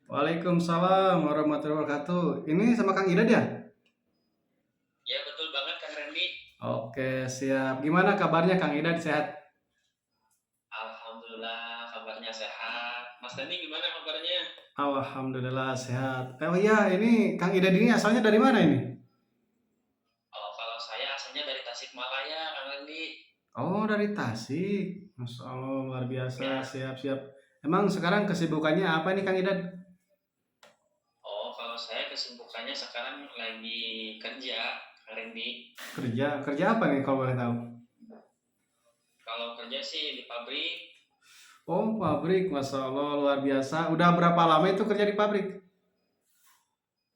Waalaikumsalam warahmatullahi wabarakatuh. Ini sama Kang Ida ya? Ya betul banget Kang Randy. Oke, siap. Gimana kabarnya Kang Ida? Sehat? Alhamdulillah kabarnya sehat. Mas Randy gimana kabarnya? Alhamdulillah sehat. Oh iya, ini Kang Ida ini asalnya dari mana ini? Oh, kalau saya asalnya dari Tasikmalaya Kang Randy. Oh, dari Tasik. Masya Allah, luar biasa. Ya. Siap, siap. Emang sekarang kesibukannya apa nih Kang Ida? Oh, kalau saya kesibukannya sekarang lagi kerja Kang Randy. Kerja. Kerja apa nih kalau boleh tahu? Kalau kerja sih di pabrik. Oh, pabrik. Masya Allah, luar biasa. Udah berapa lama itu kerja di pabrik?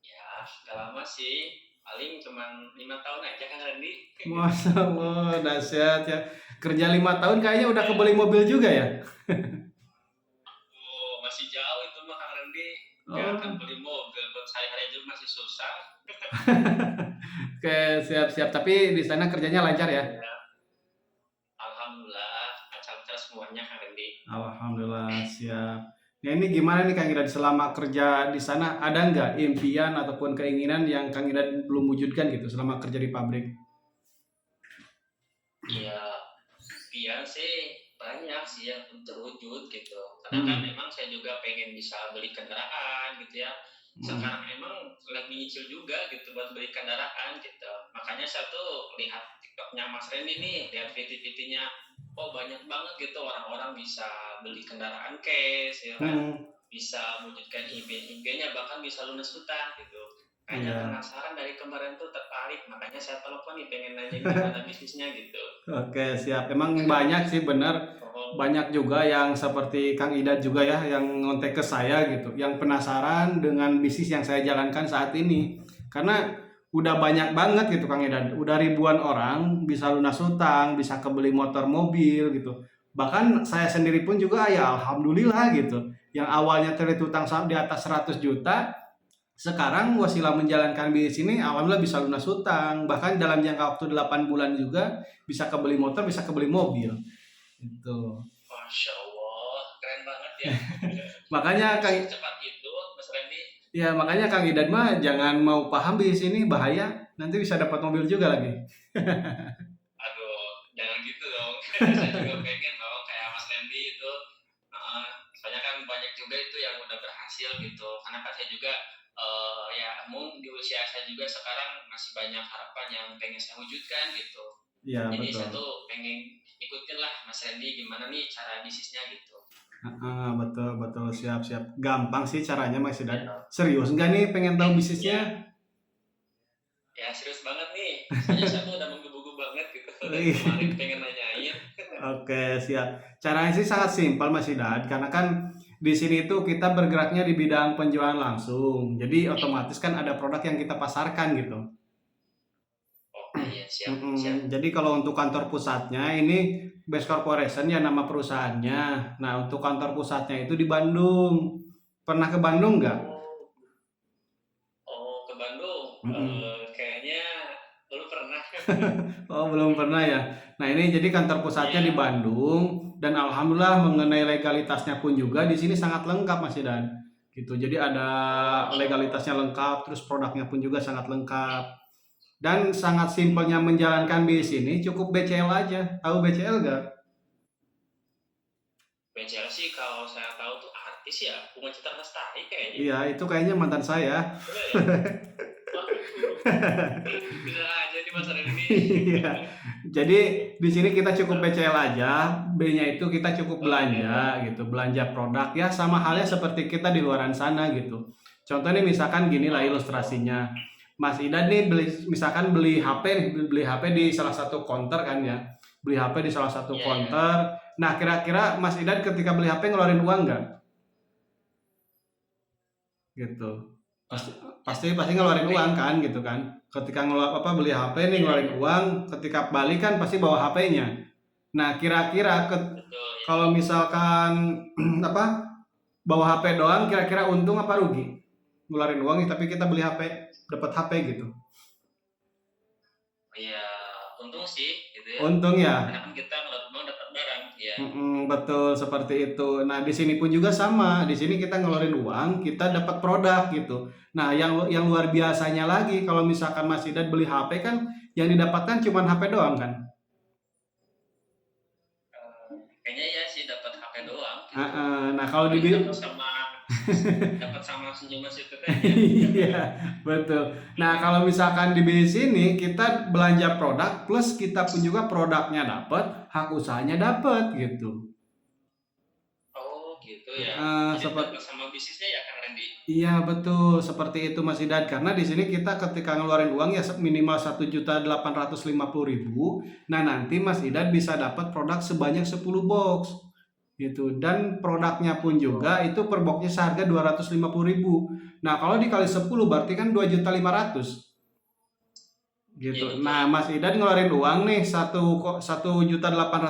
Ya, gak lama sih. Paling cuma 5 tahun aja Kang Randy. Masya Allah, dahsyat ya. Kerja 5 tahun kayaknya udah Ya. kebeli mobil juga ya? Oh, masih jauh itu mah Kang Randy. Gak akan Oh, beli mobil buat saya hari aja masih susah. oke, siap-siap. Tapi di sana kerjanya lancar ya? Ya. Alhamdulillah, lancar-lancar semuanya Kang Randy. Alhamdulillah, siap. Nah ini gimana nih Kang Idan selama kerja di sana ada nggak impian ataupun keinginan yang Kang Idan belum wujudkan gitu selama kerja di pabrik? Iya, impian sih banyak sih yang terwujud gitu. Karena kan Hmm, memang saya juga pengen bisa beli kendaraan gitu ya. hmm, Sekarang emang lagi nyicil juga gitu buat beli kendaraan gitu. Makanya saya tuh lihat TikToknya Mas Randy nih, lihat VT-VT-nya. Oh banyak banget gitu orang-orang bisa beli kendaraan cash ya kan. hmm, Bisa wujudkan impian-impiannya bahkan bisa lunas hutang gitu. Kayaknya iya. penasaran dari kemarin tuh tertarik, makanya saya telepon nih pengen nanya gimana bisnisnya gitu. Oke, siap. Emang banyak sih benar. Oh, Banyak juga yang seperti Kang Ida juga ya yang ngontek ke saya gitu, yang penasaran dengan bisnis yang saya jalankan saat ini. Karena udah banyak banget gitu Kang Ida, udah ribuan orang bisa lunas utang, bisa kebeli motor mobil gitu. Bahkan saya sendiri pun juga ya alhamdulillah gitu. Yang awalnya terlilit utang di atas 100 juta, sekarang wasilah menjalankan bisnis ini alhamdulillah bisa lunas utang. Bahkan dalam jangka waktu 8 bulan juga bisa kebeli motor, bisa kebeli mobil. Itu. Masya Allah, keren banget ya. Makanya Bisa Kang secepat itu, Mas Randy. ya makanya Kang Idan mah jangan mau paham di sini bahaya, nanti bisa dapat mobil juga lagi. Aduh, jangan gitu dong. Saya juga pengen dong kayak Mas Randy itu. Soalnya kan banyak juga itu yang udah berhasil gitu. Karena kan saya juga ya mungkin di usia saya juga sekarang masih banyak harapan yang pengen saya wujudkan gitu. Iya Jadi saya betul. tuh pengen ikutin lah Mas Randy gimana nih cara bisnisnya gitu. Heeh, betul betul siap siap. Gampang sih caranya Mas Idan. Ya, Serius nggak nih pengen tahu bisnisnya? ya, ya serius banget nih. Soalnya saya tuh udah menggebu-gebu banget gitu dari kemarin pengen nanyain. Oke, siap. Caranya sih sangat simpel Mas Idan, karena kan di sini tuh kita bergeraknya di bidang penjualan langsung. Jadi otomatis kan ada produk yang kita pasarkan gitu. Oke ya siap siap. Jadi kalau untuk kantor pusatnya ini Best Corporation ya nama perusahaannya. Nah untuk kantor pusatnya itu di Bandung. Pernah ke Bandung nggak? Oh, oh ke Bandung. Mm-mm. Kayaknya lu pernah. Oh belum pernah ya. Nah ini jadi kantor pusatnya di Iya. Bandung dan alhamdulillah mengenai legalitasnya pun juga di sini sangat lengkap Mas Dan. Gitu. Jadi ada Oh masya Allah. legalitasnya lengkap, terus produknya pun juga sangat lengkap. Dan sangat simpelnya menjalankan bisnis ini cukup BCL aja. Tahu BCL nggak? BCL sih kalau saya tahu tuh artis ya, Bunga Citra Lestari kayaknya. Iya, itu kayaknya mantan saya. Bener ya? Waduh, bisa aja di masa ini. Iya. Jadi di sini kita cukup BCL aja, B-nya itu kita cukup Oke. belanja gitu, belanja produk ya sama halnya seperti kita di luaran sana gitu. Contohnya misalkan gini lah Oh, ilustrasinya. Mas Ida nih beli misalkan beli HP nih, beli HP di salah satu counter kan ya. Beli HP di salah satu iya ya. counter. Nah, kira-kira Mas Ida ketika beli HP ngeluarin uang nggak? Gitu. Pasti pasti pasti ngeluarin HP. uang kan gitu kan. Ketika beli HP nih Iya ngeluarin iya. uang, ketika balik kan pasti bawa HP-nya. Nah, kira-kira Betul Kalau misalkan apa bawa HP doang, kira-kira untung apa rugi? Ngeluarin uang nih, tapi kita beli HP, dapat HP gitu. Ya untung sih gitu ya, Untung ya. karena kan kita nggak mau dapat barang ya. Betul seperti itu. Nah, di sini pun juga sama. Di sini kita ngeluarin uang, kita dapat produk gitu. Nah, yang luar biasanya lagi kalau misalkan Mas Idan beli HP kan yang didapatkan cuma HP doang kan? Kayaknya ya sih dapat HP doang gitu, Nah, kalau di paling dapat sama senyuman situ kayaknya. iya, betul. Nah, kalau misalkan di BI sini kita belanja produk plus kita pun juga produknya dapat, hak usahanya dapat gitu. Oh gitu ya, jadi Seperti dapat sama bisnisnya ya Kang Randy. Iya betul seperti itu Mas Idan karena di sini kita ketika ngeluarin uang ya minimal 1.850.000. Nah nanti Mas Idan bisa dapat produk sebanyak 10 box gitu dan produknya pun juga itu per boxnya seharga 250.000. Nah kalau dikali 10 berarti kan 2.500.000 Iya gitu. betul. Nah Mas Idan ngeluarin uang nih 1.850.000.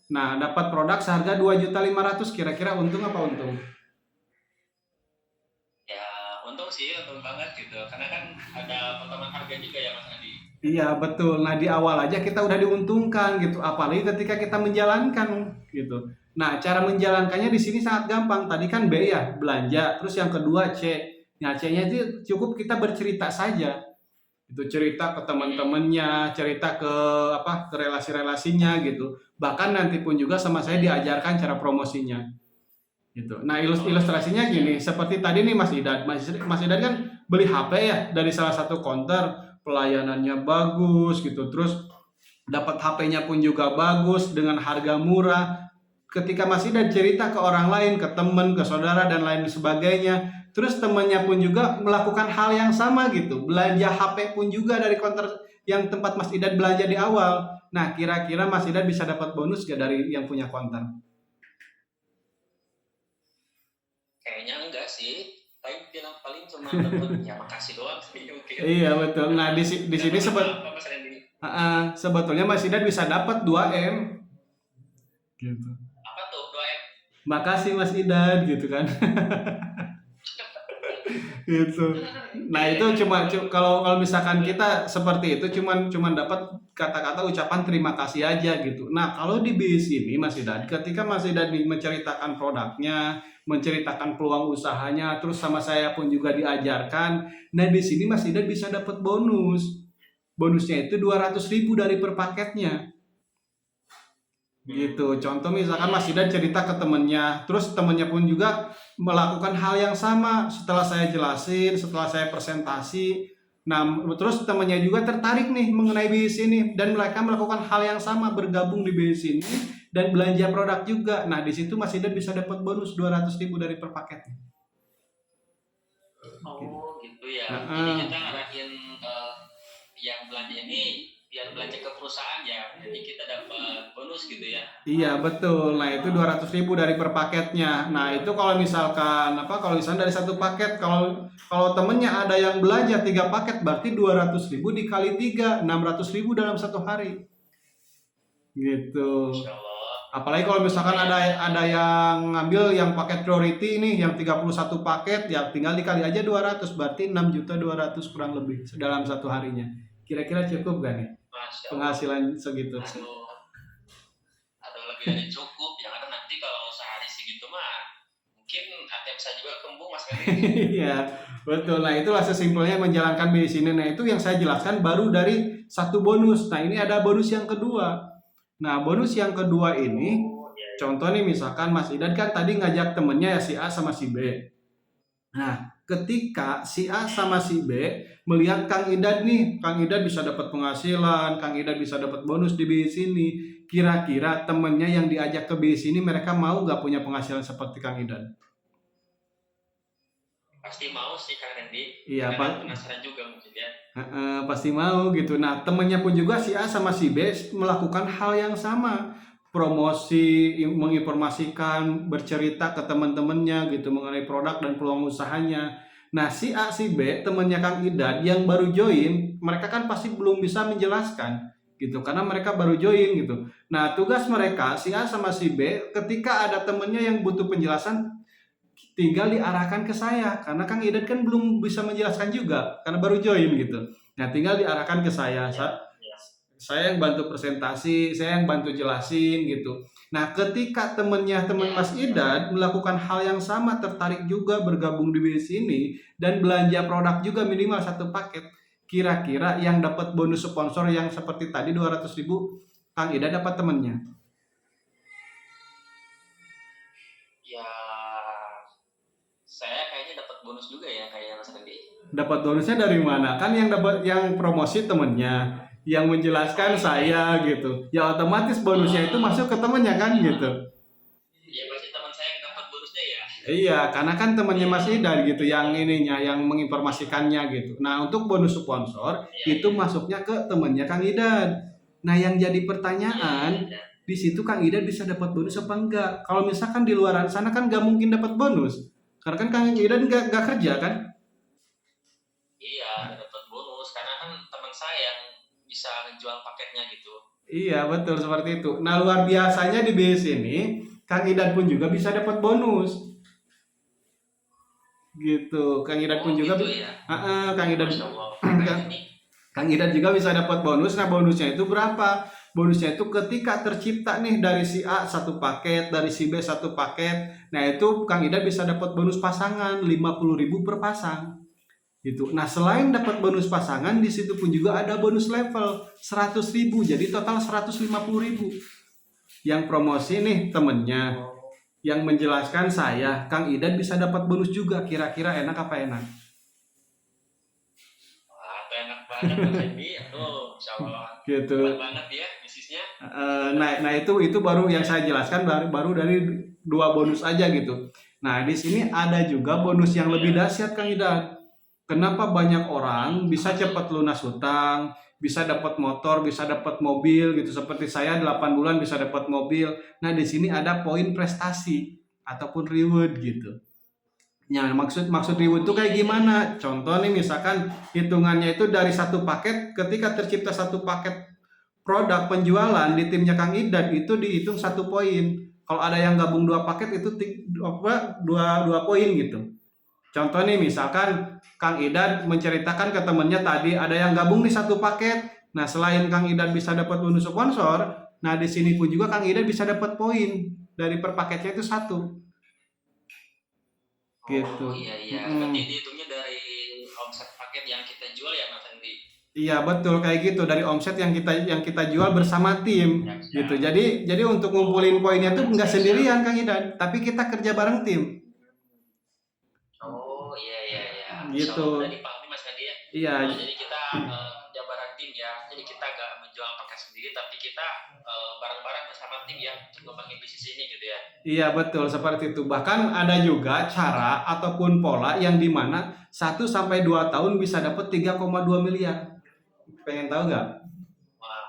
Nah dapat produk seharga 2.500.000 kira-kira untung apa untung? Ya untung sih, untung banget gitu, karena kan ada potongan harga juga ya Mas Andi. Iya betul. Nah di awal aja kita udah diuntungkan gitu, apalagi ketika kita menjalankan gitu. Nah cara menjalankannya di sini sangat gampang. Tadi kan B ya belanja, terus yang kedua C. Nah C-nya itu cukup kita bercerita saja. Itu cerita ke teman-temannya, cerita ke ke relasi-relasinya gitu. Bahkan nanti pun juga sama saya diajarkan cara promosinya gitu. Nah Oh iya ilustrasinya siap. gini, seperti tadi nih Mas Idan kan beli HP ya dari salah satu counter, pelayanannya bagus gitu, terus dapat HP-nya pun juga bagus dengan harga murah. Ketika Mas Idan cerita ke orang lain, ke teman, ke saudara dan lain sebagainya, terus temannya pun juga melakukan hal yang sama gitu, belanja HP pun juga dari counter yang tempat Mas Idan belanja di awal. Nah kira-kira Mas Idan bisa dapat bonus gak dari yang punya counter? Kayaknya enggak sih, paling bilang paling cuma dapat ya makasih doang sih mungkin. Iya betul. Nah di sini Dapat apa Mas Randy? sebetulnya Mas Idan bisa dapat 2M gitu. Apa tuh 2M? Makasih Mas Idan gitu kan. Gitu. Nah, Iya itu iya cuma betul. kalau kalau misalkan kita seperti itu cuman cuman dapat kata-kata ucapan terima kasih aja gitu. Nah, kalau di bis ini Mas Idan, ketika Mas Idan menceritakan produknya, menceritakan peluang usahanya, terus sama saya pun juga diajarkan. Nah, di sini Mas Idan bisa dapat bonus. Bonusnya itu 200.000 dari per paketnya. Gitu. Contoh misalkan Iya Mas iya. Idan cerita ke temennya, terus temennya pun juga melakukan hal yang sama setelah saya jelasin, setelah saya presentasi. Nah, terus temennya juga tertarik nih mengenai bisnis ini dan mereka melakukan hal yang sama bergabung di bisnis ini dan belanja produk juga. Nah, di situ Mas Idan bisa dapat bonus 200.000 dari per paketnya. Oh gitu ya. Jadi Heeh. kita ngarahin yang belanja ini biar belanja ke perusahaan ya. Jadi kita dapat bonus gitu ya. Iya betul. Nah itu 200.000 dari per paketnya. Nah itu kalau misalkan kalau misalkan dari satu paket, kalau kalau temennya ada yang belanja 3 paket, berarti 200.000 dikali 3, 600.000 dalam satu hari. Gitu. Masya Allah. Apalagi kalau misalkan Lumayan ya. ada yang ngambil yang paket priority nih, yang 31 paket, ya tinggal dikali aja 200, berarti 6.200.000 kurang lebih dalam satu harinya. Kira-kira cukup gak nih Masya Allah. penghasilan segitu? Aduh, atau lebih dari cukup. Yang ada nanti kalau sehari segitu mah mungkin ATM saya juga kembung Mas Ferry. Iya, betul. Nah, itulah sesimpelnya menjalankan bisnis ini. Nah, itu yang saya jelaskan baru dari satu bonus. Nah, ini ada bonus yang kedua. Nah, bonus yang kedua ini, Oh iya iya. contoh nih misalkan Mas Idan kan tadi ngajak temennya ya si A sama si B. Nah, ketika si A sama si B melihat Kang Idan nih, Kang Idan bisa dapat penghasilan, Kang Idan bisa dapat bonus di bisnis ini. Kira-kira temennya yang diajak ke bisnis ini mereka mau nggak punya penghasilan seperti Kang Idan? Pasti mau sih Kang Randy. Iya, Karena kan Pak. penasaran juga mungkin ya. Pasti mau gitu. Nah, temennya pun juga si A sama si B melakukan hal yang sama. Promosi, menginformasikan, bercerita ke teman-temannya gitu mengenai produk dan peluang usahanya. Nah, si A, si B, temennya Kang Idan yang baru join, mereka kan pasti belum bisa menjelaskan. gitu, karena mereka baru join gitu. Nah, tugas mereka si A sama si B ketika ada temennya yang butuh penjelasan tinggal diarahkan ke saya, karena Kang Idan kan belum bisa menjelaskan juga karena baru join gitu. Nah, tinggal diarahkan ke saya. Ya, ya. Saya yang bantu presentasi, saya yang bantu jelasin gitu. Nah, ketika temen Mas Idan melakukan hal yang sama, tertarik juga bergabung di bisnis ini dan belanja produk juga minimal satu paket, kira-kira yang dapat bonus sponsor yang seperti tadi 200.000, Kang Idan dapat temennya. Ya, saya kayaknya dapat bonus juga ya kayaknya Mas Randy. Dapat bonusnya dari mana? Kan yang promosi temennya, yang menjelaskan saya gitu. Ya otomatis bonusnya itu masuk ke temennya kan gitu. Iya, pasti teman saya yang dapat bonusnya ya. Iya, karena kan temannya Mas Idan gitu yang ininya, yang menginformasikannya gitu. Nah, untuk bonus sponsor Iya, itu masuknya ke temannya Kang Idan. Nah, yang jadi pertanyaan iya. di situ Kang Idan bisa dapat bonus apa enggak? Kalau misalkan di luaran sana kan nggak mungkin dapat bonus, karena kan Kang Idan nggak kerja kan? Iya, dapat bonus karena kan teman saya yang bisa jual paketnya gitu. Iya, betul seperti itu. Nah, luar biasanya di BS ini Kang Idan pun juga bisa dapat bonus gitu. Kang Idan pun Oh juga gitu ya. Kang Idan Masya Allah. Keren ini. Kang Idan juga bisa dapat bonus. Nah, bonusnya itu berapa? Bonusnya itu ketika tercipta nih dari si A satu paket, dari si B satu paket. Nah, itu Kang Idan bisa dapat bonus pasangan 50.000 per pasang. Gitu. Nah, selain dapat bonus pasangan, di situ pun juga ada bonus level 100.000. Jadi total 150.000. Yang promosi nih temennya, yang menjelaskan saya, Kang Idan bisa dapat bonus juga. Kira-kira enak apa enak? Wah, itu enak banget Mas Randy. Aduh, Masya Allah. Gitu. Keren banget ya bisnisnya. Nah itu baru yang saya jelaskan baru dari 2 bonus aja gitu. Nah, di sini ada juga bonus yang lebih dahsyat Kang Idan. Kenapa banyak orang bisa cepat lunas hutang, bisa dapat motor, bisa dapat mobil gitu, seperti saya 8 bulan bisa dapat mobil. Nah, di sini ada poin prestasi ataupun reward gitu. Ya, maksud reward itu kayak gimana? Contoh nih, misalkan hitungannya itu dari satu paket, ketika tercipta satu paket produk penjualan di timnya Kang Idan itu dihitung 1 poin. Kalau ada yang gabung 2 paket itu dua poin gitu. Contoh nih, misalkan Kang Idan menceritakan ke temennya tadi ada yang gabung di 1 paket. Nah, selain Kang Idan bisa dapat bonus sponsor, nah di sini pun juga Kang Idan bisa dapat poin dari per paketnya itu 1. Gitu. Oh iya iya. Berarti dihitungnya dari omset paket yang kita jual ya Mas Randy. Iya betul kayak gitu, dari omset yang kita jual bersama tim gitu. Jadi untuk ngumpulin poinnya tuh nggak sendirian Kang Idan, tapi kita kerja bareng tim Oh iya iya iya. Insya gitu. Allah udah dipahami Mas Randy ya. Iya. Jadi kita kerja bareng tim ya. Jadi kita nggak menjual paket sendiri, tapi kita bareng-bareng bersama tim ya untuk ngembangin bisnis ini gitu ya. Iya betul seperti itu. Bahkan ada juga cara ataupun pola yang dimana 1 sampai 2 tahun bisa dapat 3,2 miliar. Pengen tahu nggak? Wah,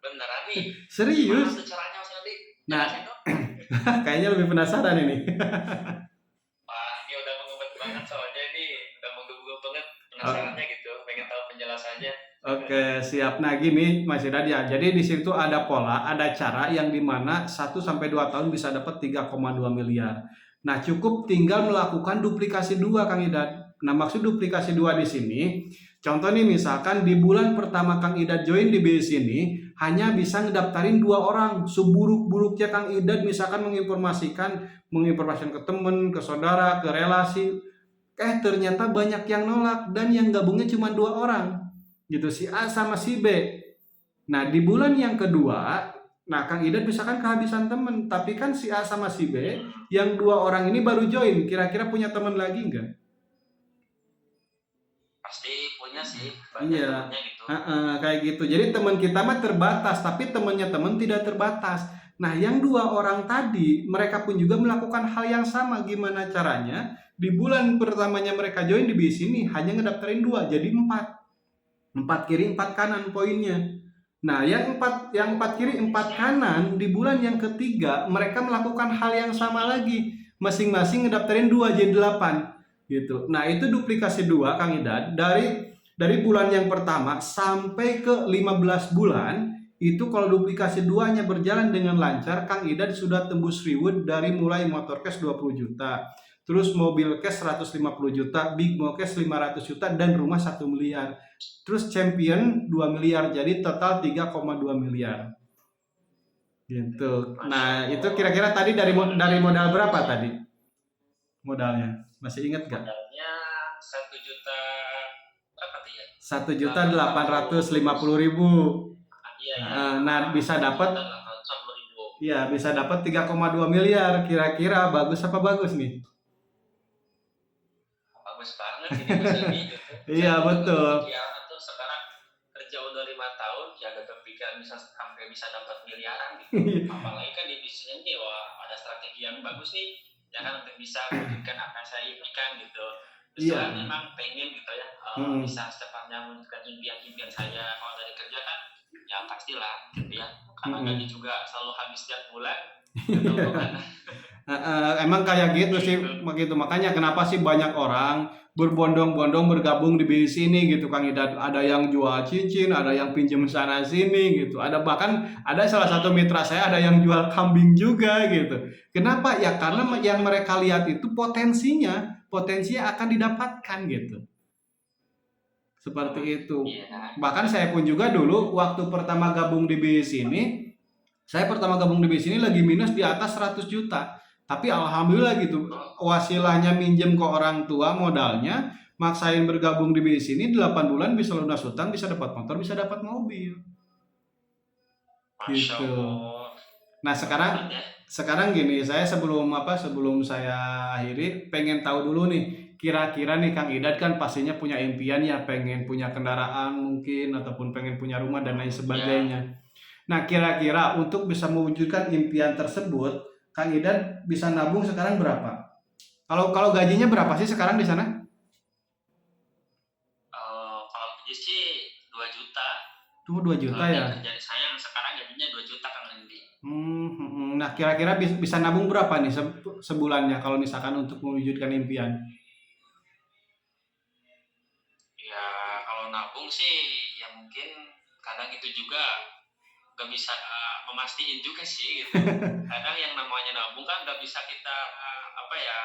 beneran nih. Gimana Serius? tuh caranya Mas Randy? Nah, Jelasin dong. kayaknya lebih penasaran ini. Wah, ini udah mengebet banget soalnya ini udah menggebu-gebu banget penasarannya gitu, pengen tahu penjelasannya. Oke, siap. Nah, gini Mas Idan ya. Jadi di situ ada pola, ada cara yang dimana 1 sampai 2 tahun bisa dapat 3,2 miliar. Nah, cukup tinggal melakukan duplikasi 2 Kang Idan. Nah, maksud duplikasi 2 di sini, contoh nih misalkan di bulan pertama Kang Idan join di BS ini, hanya bisa ngedaftarin 2 orang. Seburuk-buruknya Kang Idan misalkan menginformasikan ke temen, ke saudara, ke relasi. Ternyata banyak yang nolak dan yang gabungnya cuma 2 orang. Gitu, si A sama si B. Nah, di bulan yang kedua, nah Kang Idan misalkan kehabisan temen, tapi kan si A sama si B, yang 2 orang ini baru join, kira-kira punya teman lagi nggak? Pasti punya sih, banyak Iya, temennya gitu. kayak gitu. Jadi teman kita mah terbatas, tapi temannya teman tidak terbatas. Nah, yang 2 orang tadi, mereka pun juga melakukan hal yang sama. Gimana caranya? Di bulan pertamanya mereka join di BIS ini, hanya ngedaftarin 2, jadi 4. 4 kiri 4 kanan poinnya. Nah, yang 4 kiri 4 kanan di bulan yang ketiga mereka melakukan hal yang sama lagi, masing-masing ngedaftarin 2 jadi 8 gitu. Nah, itu duplikasi 2 Kang Idan dari dari bulan yang pertama sampai ke 15 bulan, itu kalau duplikasi duanya berjalan dengan lancar, Kang Idan sudah tembus reward dari mulai motor cash 20 juta, terus mobil cash 150 juta, big mo cash 500 juta, dan rumah 1 miliar. Terus champion 2 miliar, jadi total 3,2 miliar. Gitu. Nah, itu kira-kira tadi dari modal berapa tadi? Modalnya. Masih ingat gak? Modalnya 1 juta berapa tuh ya? 1.850.000. Iya, Nah, bisa dapat 850.000. ya bisa dapat 3,2 miliar. Kira-kira bagus apa bagus nih? Bagus banget ini Mas ini gitu. Iya, betul. Kepikiran tuh sekarang kerja udah 5 tahun ya gak kepikiran bisa sampai bisa dapat miliaran gitu. Apalagi kan di bisnis ini wah ada strategi yang bagus nih ya kan untuk bisa mewujudkan apa yang saya impikan gitu. Terus Iya. saya memang pengen gitu ya bisa secepatnya mewujudkan impian-impian saya kalau dari kerja kan ya pastilah gitu ya karena gaji juga selalu habis setiap bulan gitu kan. Emang kayak gitu sih, begitu. Makanya kenapa sih banyak orang berbondong-bondong bergabung di bisnis ini gitu, Kang Idan. Ada yang jual cincin, ada yang pinjem sana sini gitu. Ada bahkan ada salah satu mitra saya ada yang jual kambing juga gitu. Kenapa? Ya karena yang mereka lihat itu potensinya akan didapatkan gitu. Seperti itu. Iya. Bahkan saya pun juga dulu waktu pertama gabung di bisnis ini, saya pertama gabung di bisnis ini lagi minus di atas 100 juta. Tapi alhamdulillah gitu, wasilahnya minjem ke orang tua modalnya, maksain bergabung di bisnis ini 8 bulan bisa lunas hutang, bisa dapat motor, bisa dapat mobil. Masya Gitu. Allah. Nah, sekarang gini, saya sebelum saya akhiri pengen tahu dulu nih, kira-kira nih Kang Idan kan pastinya punya impian ya, pengen punya kendaraan mungkin ataupun pengen punya rumah dan lain sebagainya. Nah, kira-kira untuk bisa mewujudkan impian tersebut, Kang Idan bisa nabung sekarang berapa? Kalau gajinya berapa sih sekarang di sana? Kalau gaji sih 2 juta. Tuh 2 juta ya. Kerjaan saya yang sekarang gajinya 2 juta Kang Lendi. Nah, kira-kira bisa nabung berapa nih sebulannya kalau misalkan untuk mewujudkan impian? Ya kalau nabung sih ya mungkin kadang itu juga gak bisa memastiin juga sih gitu. Kadang yang namanya nabung kan gak bisa kita apa ya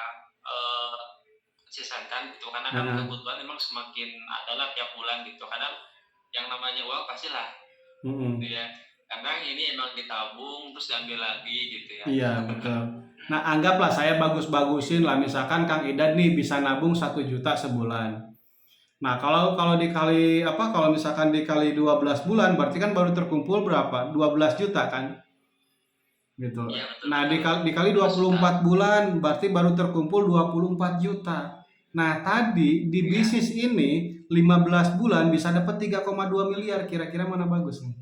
sisakan gitu karena kan kebutuhan memang semakin adalah tiap bulan gitu. Kadang yang namanya uang pastilah gitu ya. Kadang ini emang ditabung terus diambil lagi gitu ya. Iya, betul. Nah, anggaplah saya bagus-bagusin lah, misalkan Kang Idan nih bisa nabung 1 juta sebulan. Nah, kalau dikali kalau misalkan dikali 12 bulan berarti kan baru terkumpul berapa? 12 juta kan? Gitu. Iya, betul. Nah, dikali 24 bulan berarti baru terkumpul 24 juta. Nah, tadi di bisnis ini 15 bulan bisa dapat 3,2 miliar. Kira-kira mana bagus nih?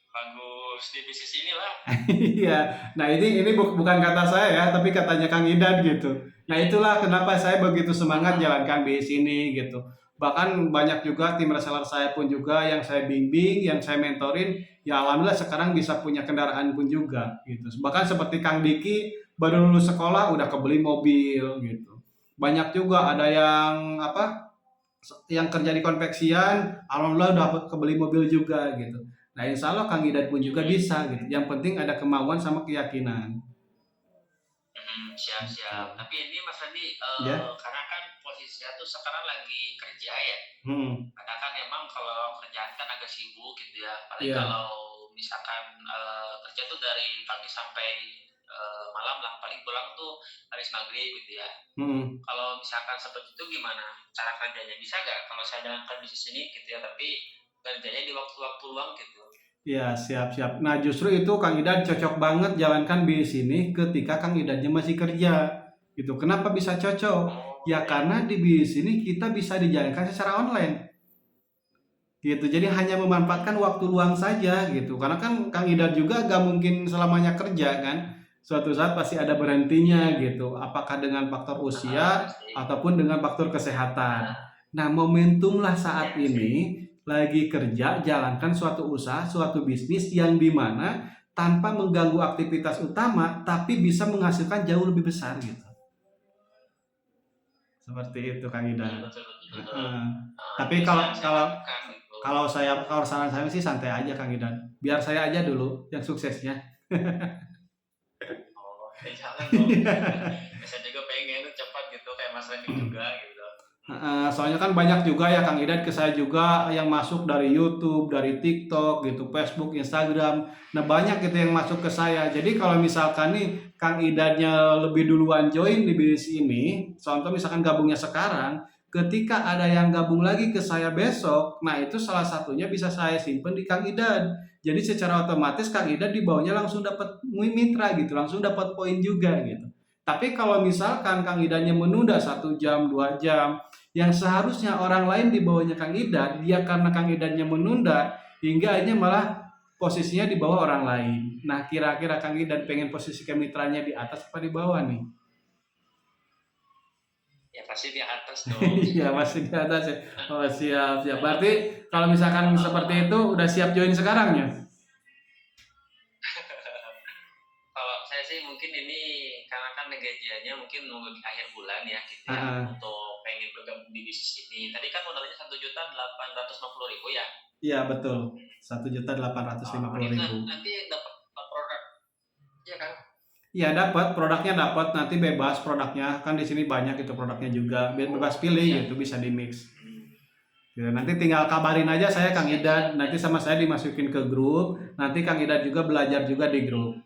Bagus di bisnis inilah. Iya. Nah, ini bukan kata saya ya, tapi katanya Kang Idan gitu. Nah, itulah kenapa saya begitu semangat jalankan bisnis ini gitu. Bahkan banyak juga tim reseller saya pun juga yang saya bimbing, yang saya mentorin, ya alhamdulillah sekarang bisa punya kendaraan pun juga gitu. Bahkan seperti Kang Diki baru lulus sekolah udah kebeli mobil gitu. Banyak juga ada yang kerja di konveksian, alhamdulillah udah kebeli mobil juga gitu. Nah, insya Allah Kang Idan pun juga bisa gitu. Yang penting ada kemauan sama keyakinan. Siap. Tapi ini Mas Randi, Ya. karena kan posisinya tuh sekarang lagi kerja ya. Karena kan emang kalau kerjaan kan agak sibuk gitu ya. Apalagi Iya. kalau misalkan kerja tuh dari pagi sampai malam lah. Paling pulang tuh habis maghrib gitu ya. Kalau misalkan seperti itu gimana cara kerjanya? Bisa nggak kalau saya jalankan bisnis ini gitu ya, tapi kerjanya di waktu-waktu luang gitu? Ya, siap. Nah, justru itu Kang Idan cocok banget jalankan bisnis ini ketika Kang Idannya masih kerja. Gitu. Kenapa bisa cocok? Ya karena di bisnis ini kita bisa dijalankan secara online. Gitu. Jadi hanya memanfaatkan waktu luang saja gitu. Karena kan Kang Idan juga gak mungkin selamanya kerja kan. Suatu saat pasti ada berhentinya gitu. Apakah dengan faktor usia ataupun dengan faktor kesehatan. Nah, momentumlah saat ini lagi kerja, jalankan suatu usaha, suatu bisnis yang dimana tanpa mengganggu aktivitas utama, tapi bisa menghasilkan jauh lebih besar gitu. Seperti itu Kang Idan. betul betul betul. Heeh. Tapi Itu kalau saya kalau lakukan gitu. kalau saran saya sih santai aja Kang Idan. Biar saya aja dulu yang suksesnya. Oh, jangan dong. Saya juga pengen cepat gitu kayak Mas Randy juga gitu. Soalnya kan banyak juga ya Kang Idan ke saya juga yang masuk dari YouTube, dari TikTok gitu, Facebook, Instagram. Nah banyak gitu yang masuk ke saya. Jadi kalau misalkan nih Kang Idannya lebih duluan join di bisnis ini, contoh misalkan gabungnya sekarang, ketika ada yang gabung lagi ke saya besok, nah itu salah satunya bisa saya simpen di Kang Idan. Jadi secara otomatis Kang Idan di bawahnya langsung dapat mitra gitu, langsung dapat poin juga gitu. Tapi kalau misalkan Kang Idannya menunda 1 jam, 2 jam, yang seharusnya orang lain di bawahnya Kang Idan, dia karena Kang Idannya menunda, hingga akhirnya malah posisinya di bawah orang lain. Nah, kira-kira Kang Idan pengen posisi mitranya di atas apa di bawah nih? Ya pasti di atas dong. Ya, masih di atas ya. Oh, siap, siap. Berarti kalau misalkan seperti itu, udah siap join sekarang ya? Kalau saya sih mungkin ini karena kan gajiannya mungkin nunggu di akhir bulan ya gitu ya Ah, untuk pengen bergabung di bisnis ini. Tadi kan modalnya 1.850.000 ya. iya betul. 1.850.000. Itu nanti dapat produk ya kan? Iya dapat, produknya dapat, nanti bebas produknya. Kan di sini banyak itu produknya juga. Bebas pilih Iya. gitu, bisa di mix. Ya, nanti tinggal kabarin aja saya Kang Idan, nanti sama saya dimasukin ke grup, nanti Kang Idan juga belajar juga di grup.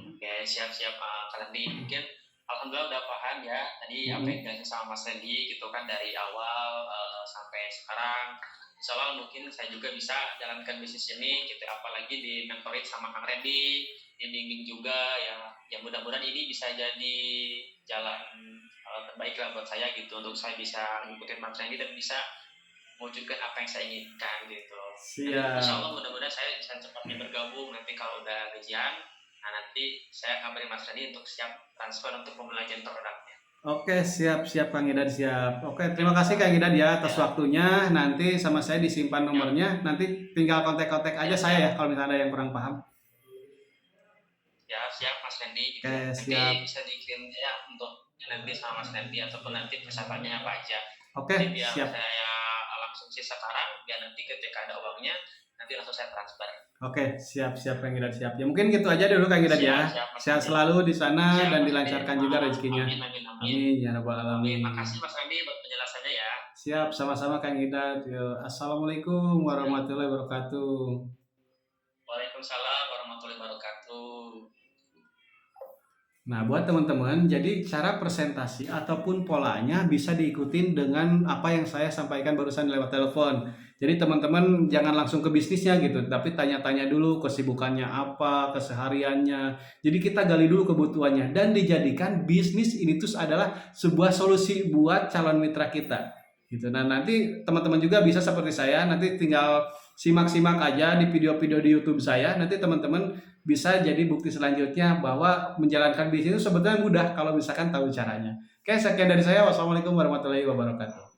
Oke, siap-siap Kak Randy. Mungkin alhamdulillah udah paham ya tadi apa yang Mm-mm. dijelasin sama Mas Randy gitu kan dari awal sampai sekarang. Insya Allah mungkin saya juga bisa jalankan bisnis ini gitu apalagi di mentoring sama Kang Randy, dibimbing juga ya. Ya mudah-mudahan ini bisa jadi jalan terbaik lah buat saya gitu untuk saya bisa ngikutin Mas Randy dan bisa mewujudkan apa yang saya inginkan gitu. Dan insya Siap. Allah mudah-mudahan saya bisa cepatnya bergabung nanti kalau udah gajian. Nah nanti saya kabarin Mas Randy untuk siap transfer untuk pembelajaran produknya. Oke, siap, siap Kang Idan, siap. Oke, terima kasih Kang Idan ya atas Ya, waktunya. Nanti sama saya disimpan ya, nomornya, nanti tinggal kontak-kontak aja ya saya siap, ya kalau misalnya ada yang kurang paham. ya siap Mas Randy gitu. Oke, Nanti siap. bisa dikirim ya untuk nanti sama Mas Randy ataupun nanti persyaratannya apa aja. Jadi Oke, biar siap. saya langsung sih sekarang, biar nanti ketika ada uangnya nanti langsung saya transfer. Oke, siap, siap Kang Idan, siap. Ya mungkin gitu aja dulu Kang Idan ya. Siap, siap Mas Sehat Randy. selalu di sana Siap dan Mas Randy. dilancarkan juga rezekinya. Amin, amin, amin. Amin ya rabbal Amin. alamin. Makasih Mas Randy buat penjelasannya ya. Siap, sama-sama Kang Idan. Yo, Assalamualaikum warahmatullahi wabarakatuh. Waalaikumsalam warahmatullahi wabarakatuh. Nah, buat teman-teman, jadi cara presentasi ataupun polanya bisa diikutin dengan apa yang saya sampaikan barusan lewat telepon. Jadi teman-teman jangan langsung ke bisnisnya gitu, tapi tanya-tanya dulu kesibukannya apa, kesehariannya. Jadi kita gali dulu kebutuhannya dan dijadikan bisnis ini tuh adalah sebuah solusi buat calon mitra kita. Gitu. Nah, nanti teman-teman juga bisa seperti saya, nanti tinggal simak-simak aja di video-video di YouTube saya. Nanti teman-teman bisa jadi bukti selanjutnya bahwa menjalankan bisnis itu sebetulnya mudah kalau misalkan tahu caranya. Oke, sekian dari saya. Wassalamualaikum warahmatullahi wabarakatuh.